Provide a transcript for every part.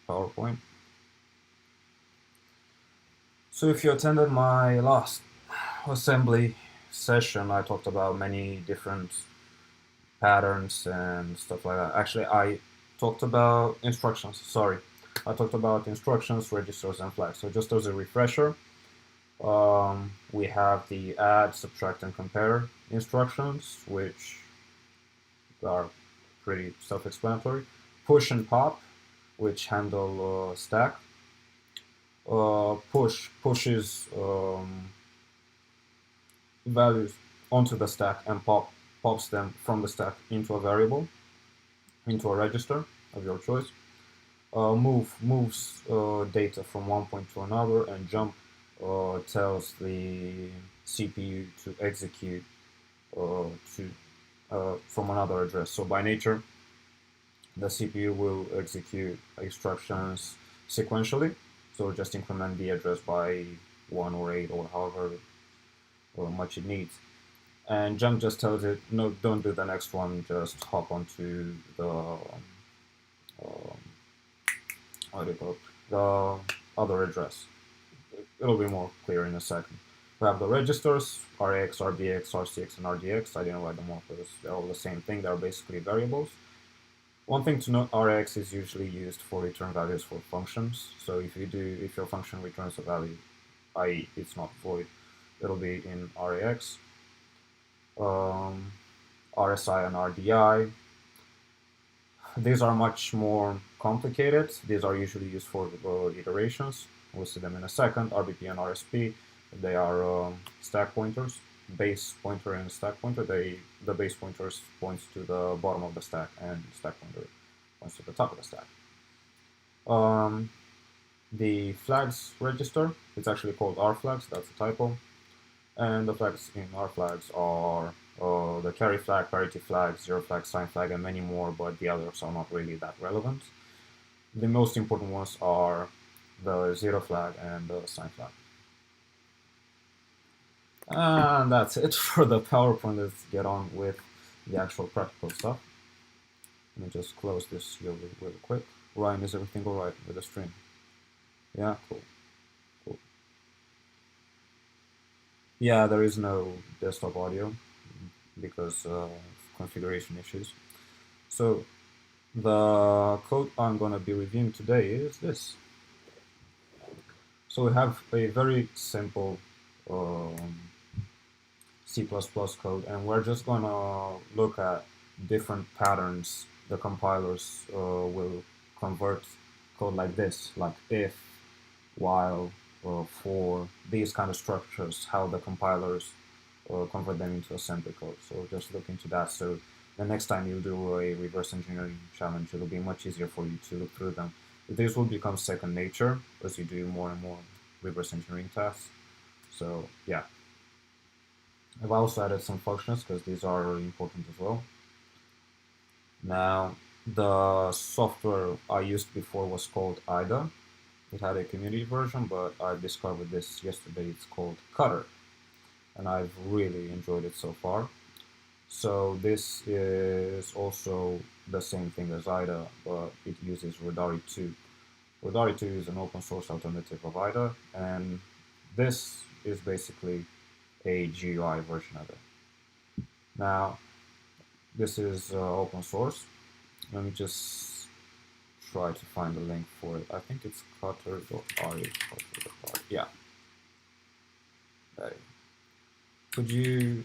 PowerPoint. So if you attended my last assembly session, I talked about many different patterns and stuff like that. Actually, I talked about instructions. Sorry, I talked about instructions, registers, and flags. So just as a refresher, we have the add, subtract, and compare instructions, which are pretty self-explanatory. Push and pop, which handle stack. Push pushes values onto the stack and pops them from the stack into a variable, into a register of your choice. Moves data from one point to another, and jump tells the CPU to execute to from another address. So by nature, the CPU will execute instructions sequentially. So just increment the address by 1 or 8 or however much it needs. And jump just tells it, no, don't do the next one, just hop onto the, how do you call it, the other address. It'll be more clear in a second. We have the registers, RX, RBX, RCX, and RDX. I didn't write them all because they're all the same thing. They're basically variables. One thing to note, RX is usually used for return values for functions. So if your function returns a value, i.e. it's not void, it'll be in RAX. RSI and RDI. These are much more complicated. These are usually used for iterations. We'll see them in a second. RBP and RSP, they are stack pointers, base pointer and stack pointer. The base pointer points to the bottom of the stack, and stack pointer points to the top of the stack. The flags register, it's actually called R flags, that's a typo. And the flags in R flags are the carry flag, parity flag, zero flag, sign flag, and many more, but the others are not really that relevant. The most important ones are the zero flag and the sign flag. And that's it for the PowerPoint. Let's get on with the actual practical stuff. Let me just close this here really quick. Ryan, is everything all right with the stream? Yeah, cool. Yeah, there is no desktop audio because of configuration issues. So the code I'm going to be reviewing today is this. So we have a very simple C++ code, and we're just going to look at different patterns the compilers will convert code like this, like if, while, for, these kind of structures, how the compilers convert them into assembly code. So just look into that. So the next time you do a reverse engineering challenge, it'll be much easier for you to look through them. This will become second nature as you do more and more reverse engineering tasks. So yeah. I've also added some functions because these are important as well. Now, the software I used before was called IDA. It had a community version, but I discovered this yesterday. It's called Cutter, and I've really enjoyed it so far. So this is also the same thing as IDA, but it uses Rodari 2. Rodari 2 is an open source alternative of IDA, and this is basically a GUI version of it. Now, this is open source. Let me just try to find a link for it. I think it's cutter.ri. Yeah. There. Could you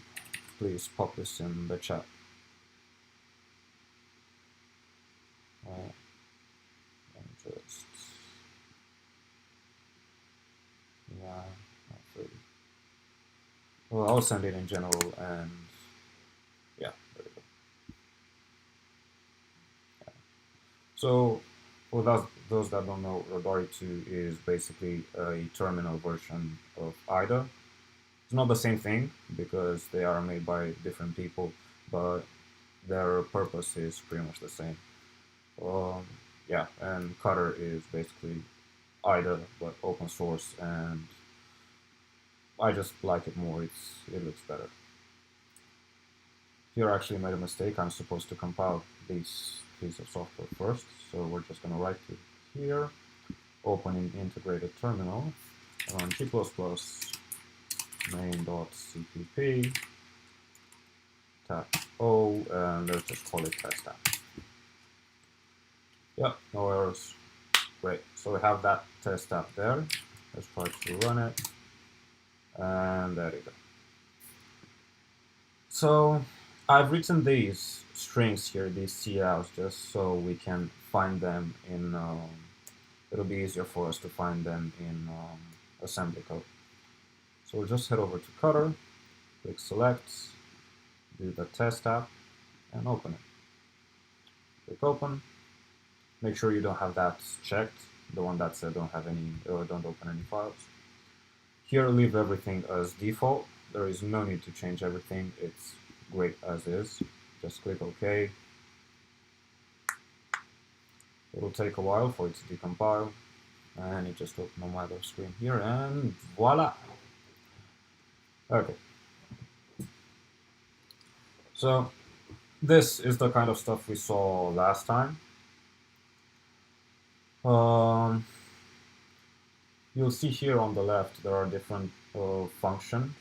please pop this in the chat? Just, yeah, not really. Well, I'll send it in general, and yeah, there we go. Yeah. So, for those that don't know, Rodari 2 is basically a terminal version of IDA. It's not the same thing because they are made by different people, but their purpose is pretty much the same. Yeah, and Cutter is basically IDA but open source, and I just like it more. It looks better. Here I actually made a mistake. I'm supposed to compile this piece of software first, so we're just gonna write to here, opening integrated terminal, run g++ main.cpp, tab O, and let's just call it test app. Yeah, no errors. Great. So we have that test app there. Let's try to run it. And there you go. So I've written these strings here, these coutts, just so we can find them in, it'll be easier for us to find them in assembly code. So we'll just head over to Cutter, click select, do the test app, and open it. Click open. Make sure you don't have that checked, the one that said don't have any, or don't open any files. Here, leave everything as default. There is no need to change everything. It's great as is. Just click OK. It'll take a while for it to decompile. And it just opened on my other screen here, and voila! Okay. So this is the kind of stuff we saw last time. You'll see here on the left there are different functions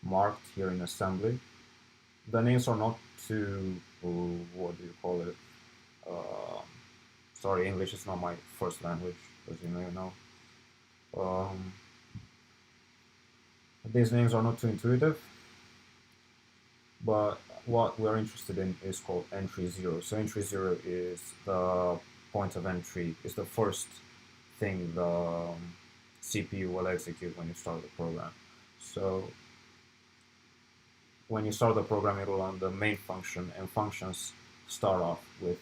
marked here in assembly. The names are not too, what do you call it? Sorry, English is not my first language, as you may know. These names are not too intuitive, but what we're interested in is called entry 0. So entry 0 is the point of entry, is the first thing the CPU will execute when you start the program. So when you start the program, it will run the main function, and functions start off with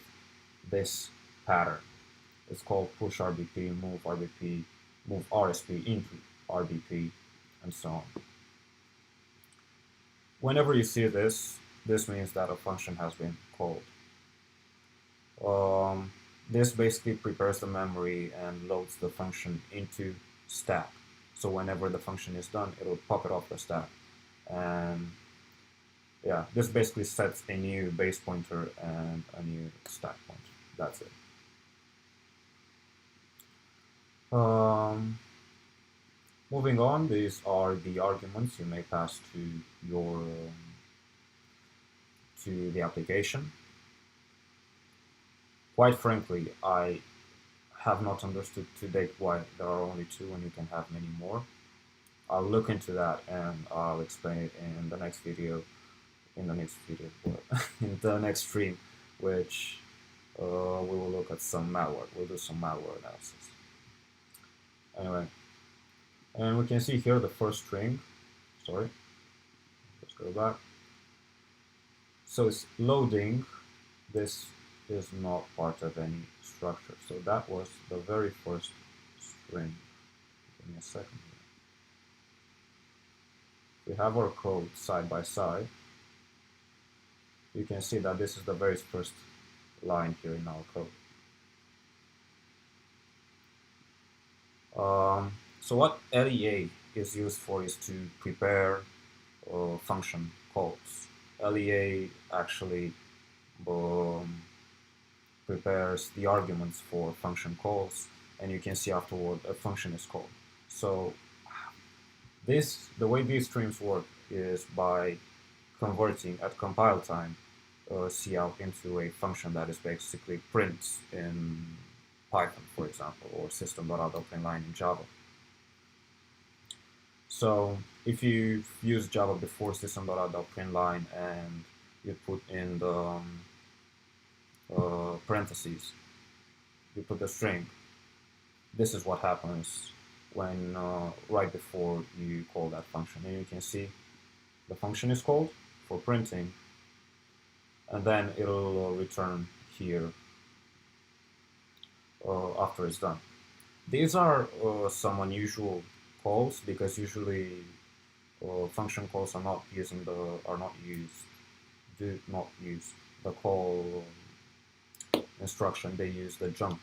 this pattern. It's called push RBP, move RBP, move RSP into RBP, and so on. Whenever you see this, this means that a function has been called. This basically prepares the memory and loads the function into stack. So whenever the function is done, it'll pop it off the stack. And yeah, this basically sets a new base pointer and a new stack pointer. That's it. Moving on, these are the arguments you may pass to your to the application. Quite frankly, I have not understood to date why there are only two and you can have many more. I'll look into that and I'll explain it in the next video. In the next stream, which we will look at some malware. We'll do some malware analysis. Anyway, and we can see here the first string. Sorry, let's go back. So it's loading. This is not part of any structure. So that was the very first string. Give me a second here. We have our code side by side. You can see that this is the very first line here in our code. So what LEA is used for is to prepare function calls. LEA actually prepares the arguments for function calls, and you can see afterward a function is called. So the way these streams work is by converting at compile time cout into a function that is basically prints in Python, for example, or system.out.println in Java. So if you use Java before system.out.println and you put in the parentheses, you put the string, this is what happens when right before you call that function. And you can see the function is called for printing, and then it'll return here after it's done. These are some unusual calls because usually function calls are not used do not use the call instruction. They use the jump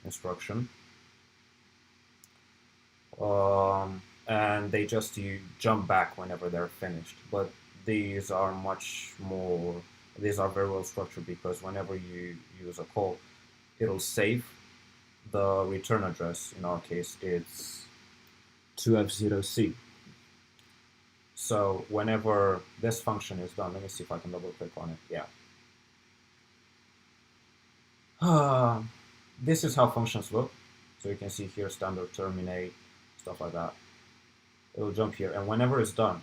instruction, and they just jump back whenever they're finished. But these are very well structured because whenever you use a call, it'll save the return address. In our case, it's 2F0C. So whenever this function is done, let me see if I can double click on it. Yeah. This is how functions look. So you can see here standard terminate, stuff like that. It will jump here, and whenever it's done,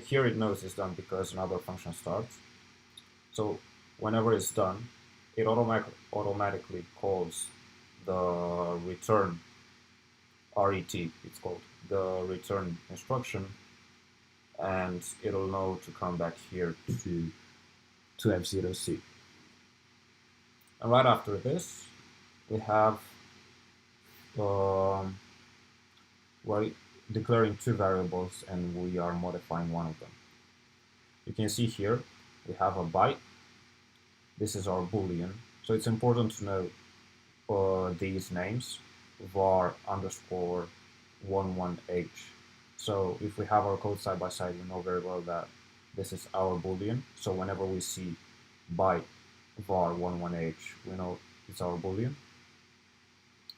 here it knows it's done because another function starts. So whenever it's done, it automatically calls the return RET, it's called, the return instruction, and it'll know to come back here to F0C. And right after this, we have we're declaring two variables and we are modifying one of them. You can see here we have a byte. This is our boolean. So it's important to know these names, var underscore 11h. So if we have our code side by side, we know very well that this is our boolean. So whenever we see byte var 11h, we know it's our boolean.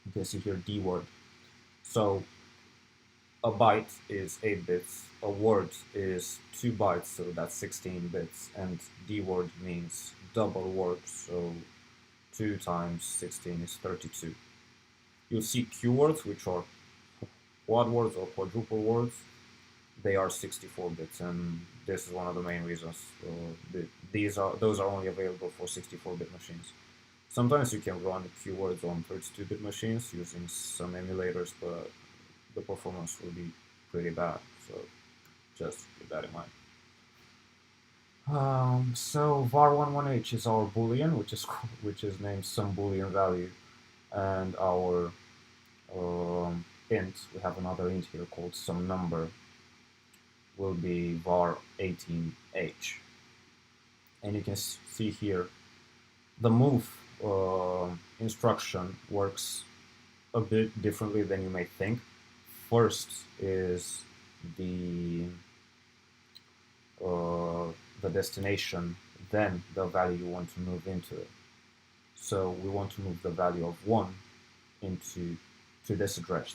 You can see here d word. So a byte is 8 bits, a word is 2 bytes, so that's 16 bits, and d word means double word, so 2 times 16 is 32. You'll see q words, which are quad words or quadruple words. They are 64 bits, and this is one of the main reasons. Those are only available for 64-bit machines. Sometimes you can run q words on 32-bit machines using some emulators, but the performance will be pretty bad, so just keep that in mind. So var11h is our boolean, which is named some boolean value, and our int, we have another int here called some number, will be var18h. And you can see here the move instruction works a bit differently than you may think. First is the destination, then the value you want to move into it. So we want to move the value of 1 into this address.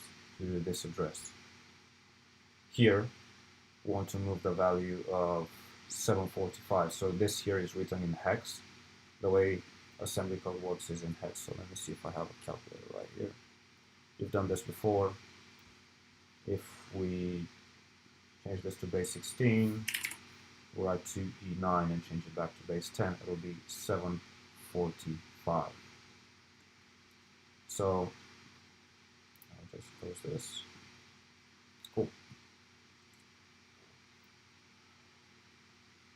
Here, we want to move the value of 745. So this here is written in hex. The way assembly code works is in hex. So let me see if I have a calculator right here. We've done this before. If we change this to base 16, we'll write 2E9 and change it back to base 10, it'll be 745. So I'll just close this. Cool.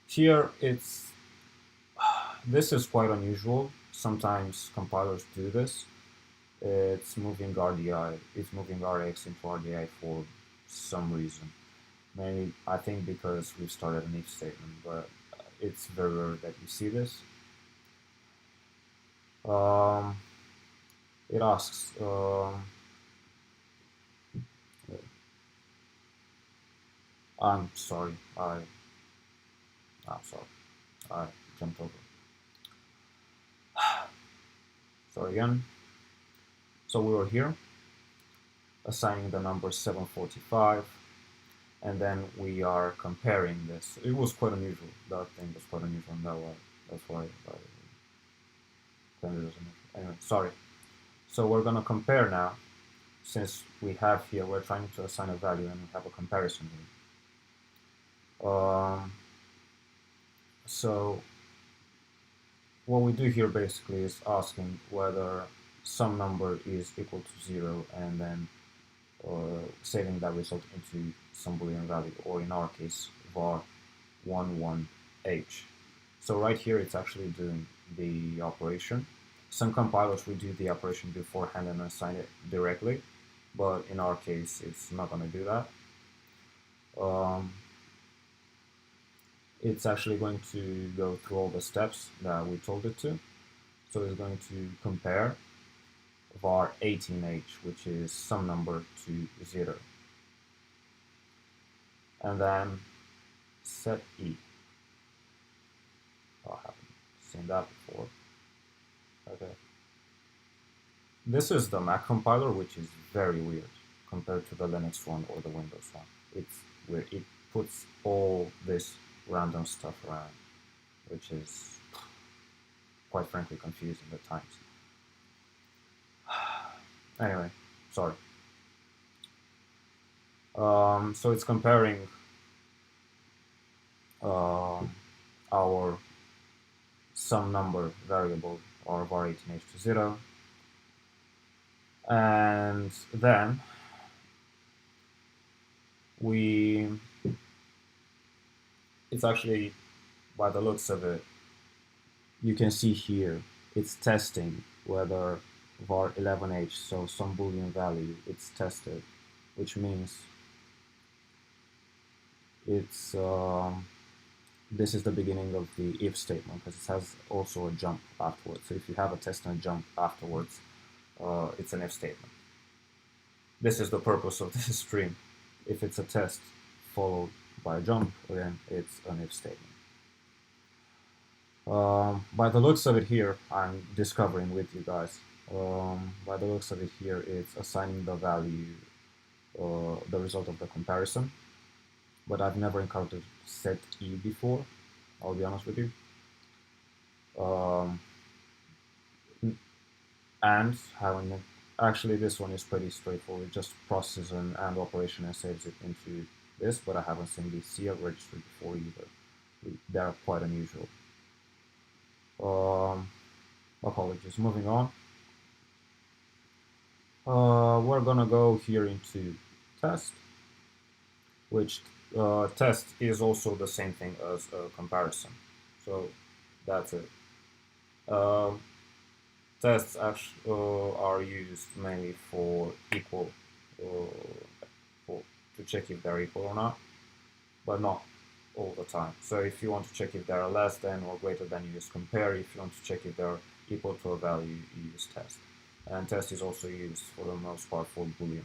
Here this is quite unusual. Sometimes compilers do this. It's moving RDI, it's moving RX into RDI for some reason. Maybe, I think because we've started an if statement, but it's very rare that you see this. It asks, I'm sorry, I jumped over. So again, so we were here, assigning the number 745, and then we are comparing this. It was quite unusual. That thing was quite unusual in that way. That's why I claimed it as unusual. Anyway, sorry. So we're gonna compare now. Since we have here, we're trying to assign a value and we have a comparison here. So what we do here basically is asking whether some number is equal to 0 and then saving that result into some boolean value, or in our case var 11h. So right here it's actually doing the operation. Some compilers will do the operation beforehand and assign it directly, but in our case it's not going to do that. It's actually going to go through all the steps that we told it to. So it's going to compare var 18h, which is some number, to 0. And then set e. I haven't seen that before. Okay. This is the Mac compiler, which is very weird compared to the Linux one or the Windows one. It's weird. It puts all this random stuff around, which is quite frankly confusing at times. Anyway, sorry. So it's comparing our some number variable or var 18h to 0, and then it's actually, by the looks of it, you can see here it's testing whether var 11h, so some boolean value, it's tested, which means it's this is the beginning of the if statement, because it has also a jump afterwards. So if you have a test and a jump afterwards, it's an if statement. This is the purpose of this stream. If it's a test followed by a jump, then it's an if statement. By the looks of it here, I'm discovering with you guys, by the looks of it here, it's assigning the value, the result of the comparison. But I've never encountered set E before, I'll be honest with you. And having actually, this one is pretty straightforward. It just processes an AND operation and saves it into this, but I haven't seen the C registered before either. They're quite unusual. Apologies. Moving on. We're gonna go here into test, which test is also the same thing as a comparison. So that's it. Tests actually are used mainly for equal, to check if they're equal or not, but not all the time. So if you want to check if they're less than or greater than, you use compare. If you want to check if they're equal to a value, you use test. And test is also used for the most part for Boolean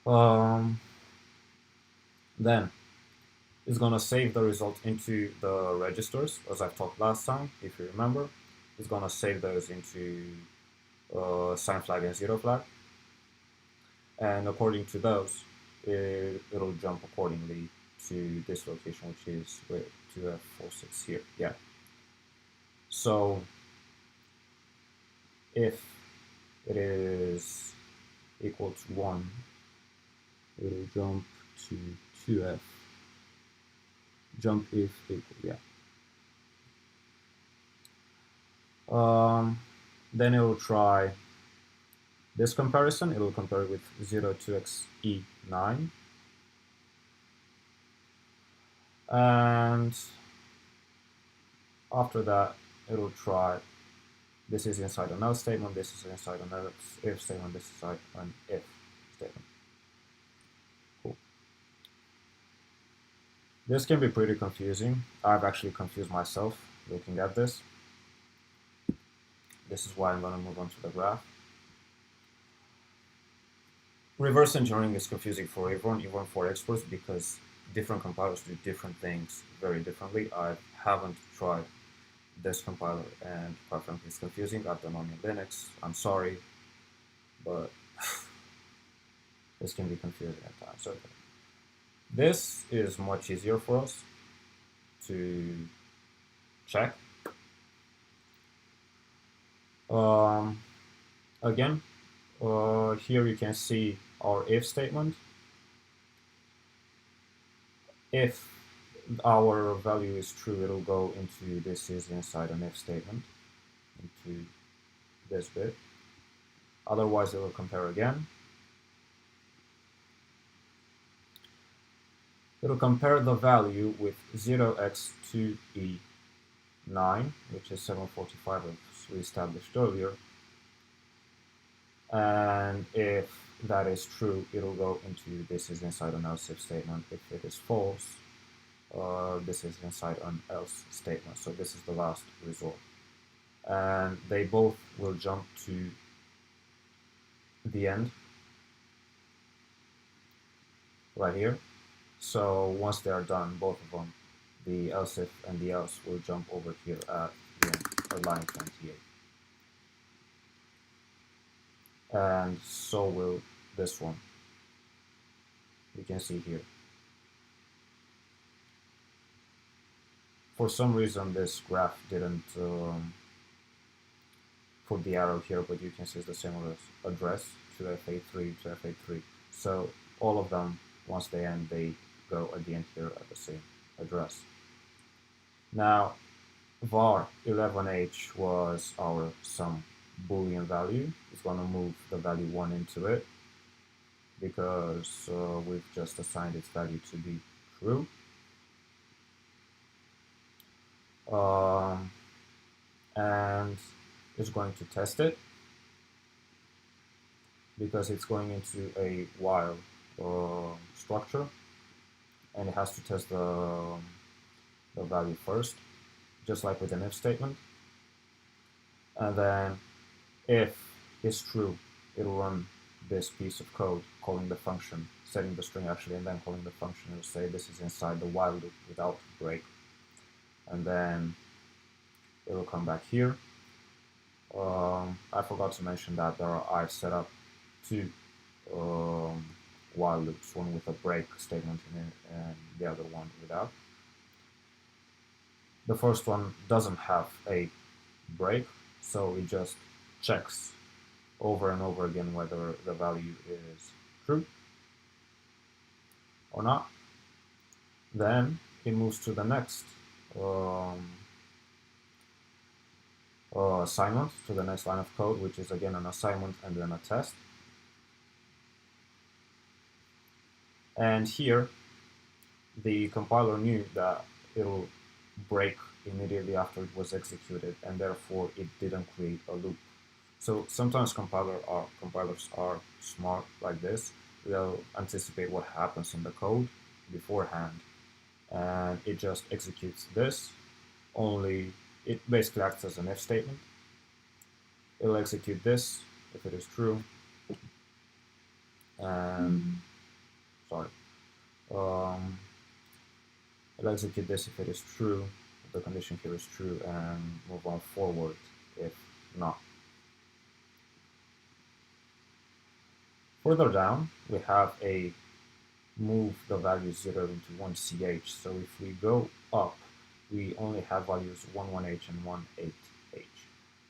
values. Then it's going to save the result into the registers, as I've talked last time, if you remember. It's going to save those into sign flag and zero flag. And according to those, it'll jump accordingly to this location, which is wait, 2F46 here. Yeah. So if it is equal to 1, it'll jump to 2F. Jump if equal, yeah. Then it will try this comparison. It will compare it with 0 to xe9. And after that, it will try, this is inside an else statement, this is inside an if statement, this is inside an if statement. Cool. This can be pretty confusing. I've actually confused myself looking at this. This is why I'm going to move on to the graph. Reverse engineering is confusing for everyone, even for experts, because different compilers do different things very differently. I haven't tried this compiler, and quite frankly, it's confusing. I've done only Linux. I'm sorry, but this can be confusing at times. Okay. This is much easier for us to check. Again, here you can see our if statement. If our value is true, it'll go into this is inside an if statement, into this bit. Otherwise, it will compare again. It'll compare the value with 0x2e9, which is 745 as we established earlier. And if that is true, it'll go into this is inside an else if statement. If it is false, this is inside an else statement. So this is the last resort. And they both will jump to the end right here. So once they are done, both of them, the else if and the else, will jump over here at line 28. and so will this one. You can see here. For some reason this graph didn't put the arrow here, but you can see it's the same address to FA3 to FA3. So all of them, once they end, they go at the end here at the same address. Now, var 11h was our some Boolean value. It's going to move the value 1 into it because we've just assigned its value to be true. And it's going to test it because it's going into a while structure, and it has to test the value first, just like with an if statement. And then if it's true, it'll run this piece of code calling the function, setting the string actually, and then calling the function. It'll say this is inside the while loop without break. And then it'll come back here. I forgot to mention that I've set up two while loops, one with a break statement in it and the other one without. The first one doesn't have a break, so it just checks over and over again whether the value is true or not. Then it moves to the next assignment, to the next line of code, which is again an assignment and then a test. And here, the compiler knew that it'll break immediately after it was executed, and therefore it didn't create a loop. So sometimes compilers are smart like this. They'll anticipate what happens in the code beforehand, and it just executes this. Only it basically acts as an if statement. It'll execute this if it is true, and sorry. It'll execute this if it is true, if the condition here is true, and move on forward if not. Further down, we have a move the value 0 into 1ch. So if we go up, we only have values 11h and 18h.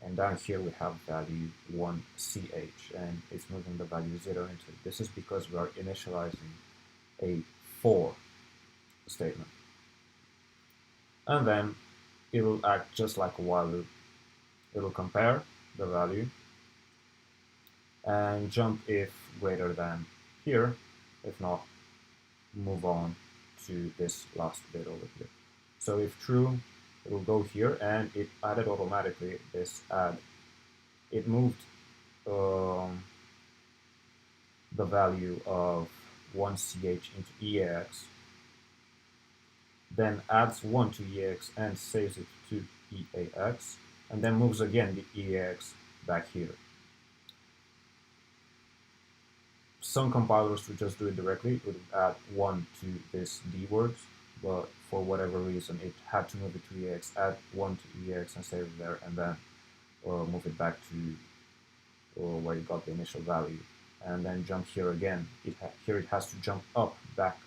And down here we have value 1ch, and it's moving the value 0 into it. This is because we are initializing a for statement. And then it'll act just like a while loop. It'll compare the value and jump if greater than here. If not, move on to this last bit over here. So if true, it will go here, and it added automatically this add. It moved the value of 1ch into EAX, then adds 1 to EAX and saves it to EAX, and then moves again the EAX back here. Some compilers would just do it directly, it would add 1 to this D words, but for whatever reason it had to move it to EAX, add 1 to EAX and save it there, and then move it back to where it got the initial value, and then jump here again. Here it has to jump up back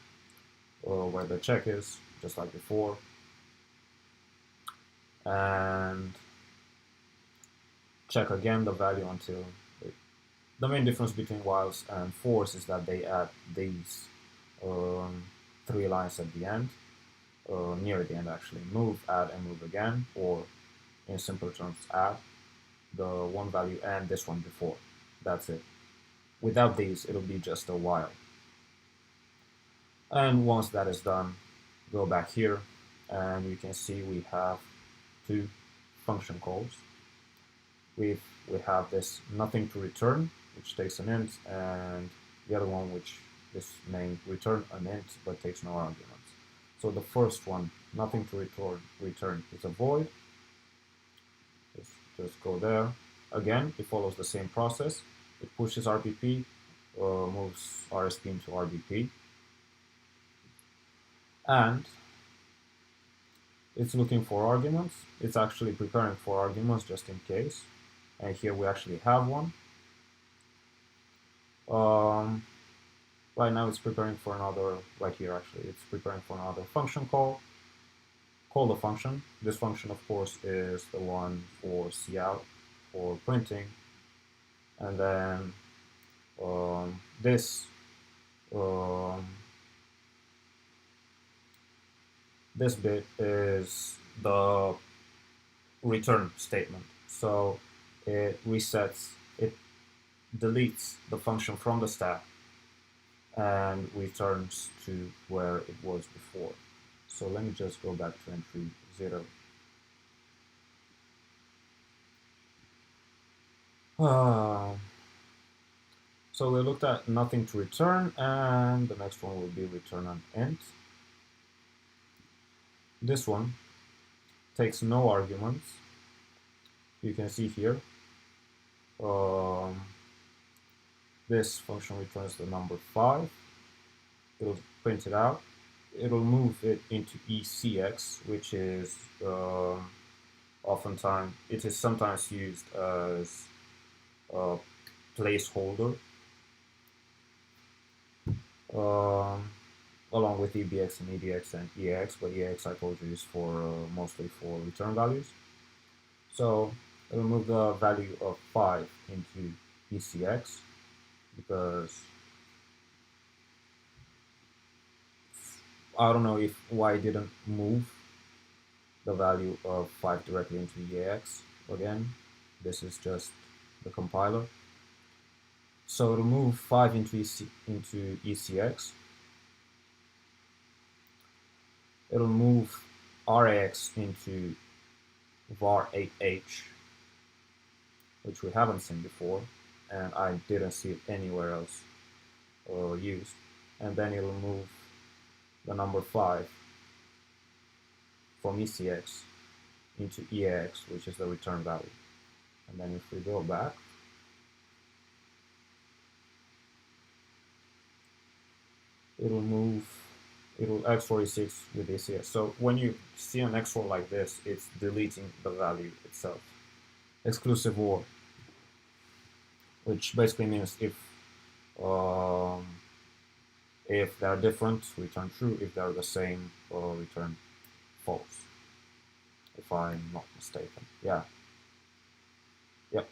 where the check is, just like before, and check again the value until the main difference between whiles and fors is that they add these 3 lines at the end, near the end actually. Move, add, and move again, or in simple terms, add the one value and this one before. That's it. Without these, it'll be just a while. And once that is done, go back here, and you can see we have 2 function calls. We have this nothing to return, which takes an int, and the other one which is named return an int but takes no arguments. So the first one, nothing to return is a void. Just go there. Again, it follows the same process. It pushes RBP, moves RSP into RBP, and it's looking for arguments. It's actually preparing for arguments just in case. And here we actually have one. Um, right now it's preparing for another, right here actually, it's preparing for another function call. Call the function. This function, of course, is the one for cout, for printing. And then this um, this bit is the return statement. So it resets, it deletes the function from the stack and returns to where it was before. So let me just go back to entry 0. So we looked at nothing to return, and the next one will be return an int. This one takes no arguments. You can see here, um, this function returns the number 5. It'll print it out. It'll move it into ECX, which is oftentimes, it is sometimes used as a placeholder, um, along with EBX and EDX and EAX, but EAX I told you is for mostly for return values. So it'll move the value of 5 into ECX because I don't know if why it didn't move the value of 5 directly into EAX. Again, this is just the compiler. So it'll move 5 into ECX. It'll move RAX into var8h, which we haven't seen before, and I didn't see it anywhere else used. And then it'll move the number 5 from ECX into EAX, which is the return value. And then if we go back, it'll XOR E6 with ECX. So when you see an XOR like this, it's deleting the value itself. Exclusive OR, which basically means if they're different, return true. If they're the same, return false. If I'm not mistaken. Yeah. Yep.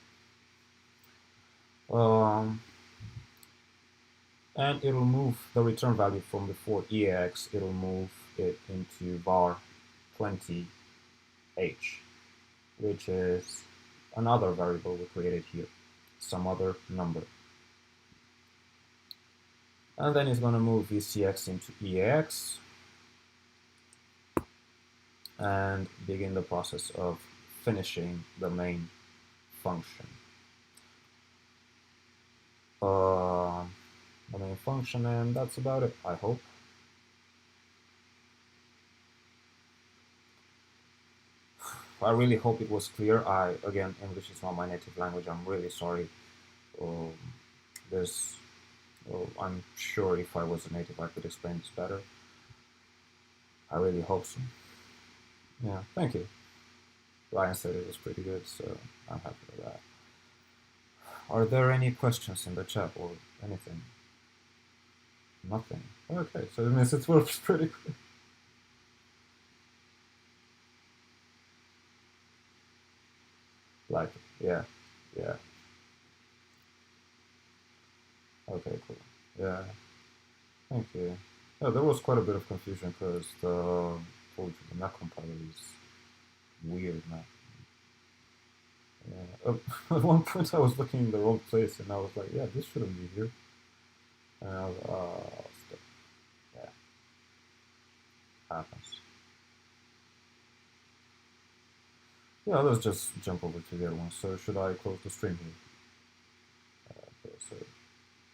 And it'll move the return value from before EAX, it'll move it into var 20h, which is another variable we created here, some other number. And then it's going to move ECX into EAX and begin the process of finishing the main function. The main function, and that's about it, I hope. I really hope it was clear. Again, English is not my native language. I'm really sorry. I'm sure if I was a native, I could explain this better. I really hope so. Yeah, thank you. Ryan said it was pretty good, so I'm happy with that. Are there any questions in the chat or anything? Nothing. Okay, so it means it works pretty good. Like, yeah. Okay, cool. Yeah, thank you. Yeah, there was quite a bit of confusion because the Mac compiler is weird, man. Yeah. At one point I was looking in the wrong place and I was like, yeah, this shouldn't be here. And I was, oh, stuff. Yeah, happens. Yeah, let's just jump over to the other one. So should I close the stream here? Okay, so